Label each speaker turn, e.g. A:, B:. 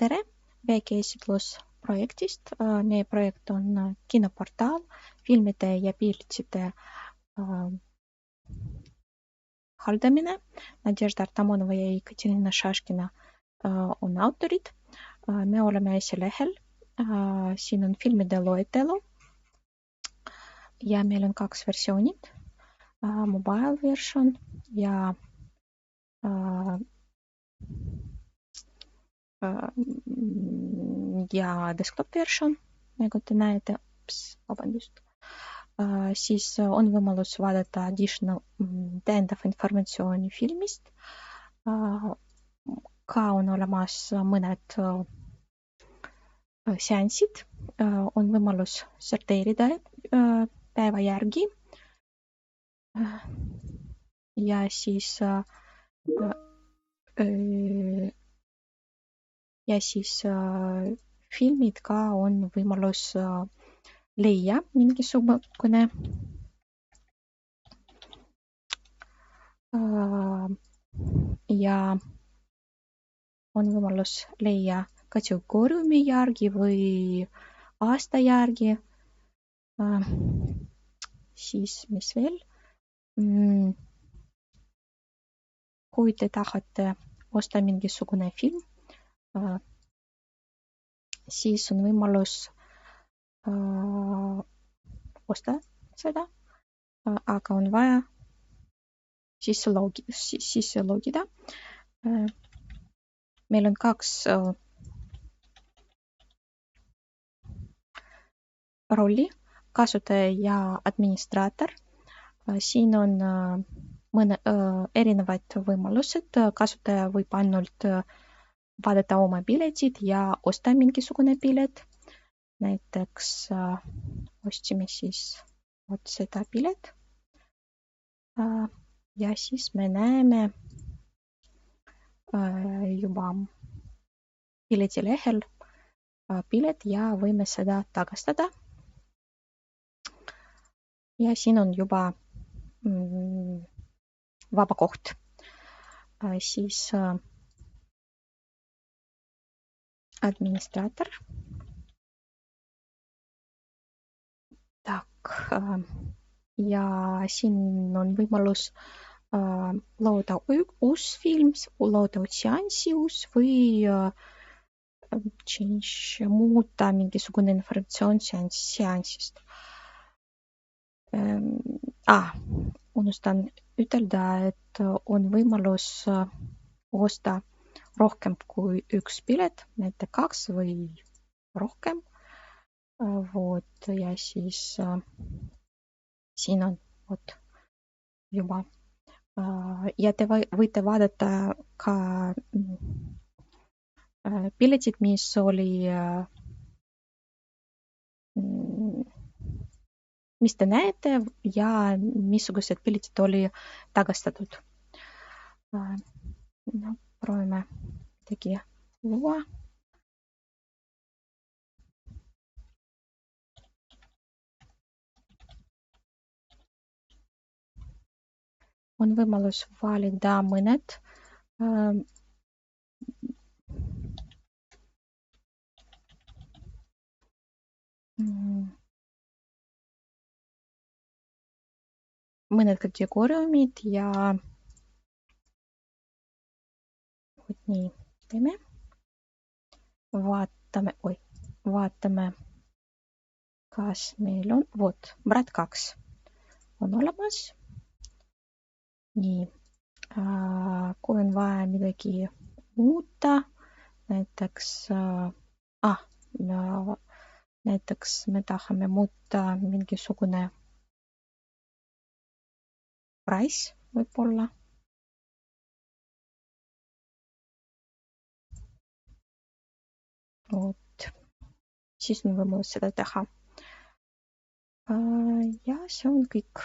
A: tere väikeesitlusprojektist. Meie projekt on kinoportaal filmide ja piiritsite haldamine. Nadežda Artamonova ja Ekaterina Šaškina on autorid. Me oleme esilehel. Siin on filmide loetelu ja meil on 2 versioonid. Mobile version ja desktop version, nagu te näete. Vabandust. Siis on võimalus vaadata täiendav informatsiooni filmist. Ka on olemas mõned seansid. On võimalus sorteerida päeva järgi. Ja siis filmid ka on võimalus leia mingisugune ja on võimalus leia kategooriumi järgi või aasta järgi. Siis mis veel? Kui te tahate osta mingisugune film, siis on võimalus osta seda, aga on vaja sisse logida. Meil on 2 rolli, kasutaja ja administraator. Siin on erinevad võimalused. Kasutaja võib ainult vaadata oma piletid ja osta mingisugune pilet. Näiteks ostsime siis seda pilet. Ja siis me näeme juba piletilehel pilet ja võime seda tagastada. Ja siin on juba vaba koht. Siis administraator. Ja siin on võimalus looda uus film, looda seanssi uus või muuta mingisugune informatsioon seansist. Unustan ütelda, et on võimalus osta rohkem kui 1 pilet, näiteks 2 või rohkem. Ja siis siin on juba. Ja te võite vaadata ka piletid, mis mis te näete ja missugused piletid oli tagastatud. Proovime midagi luua. On võimalus valida mõned kategooriumid ja nii teeme. Vaatame, kas meil on. Brat 2 on olemas. Nii. Kui on vaja midagi muuta, näiteks me tahame muuta mingisugune price võib-olla. Siis on võimalus seda teha. Ja see on kõik.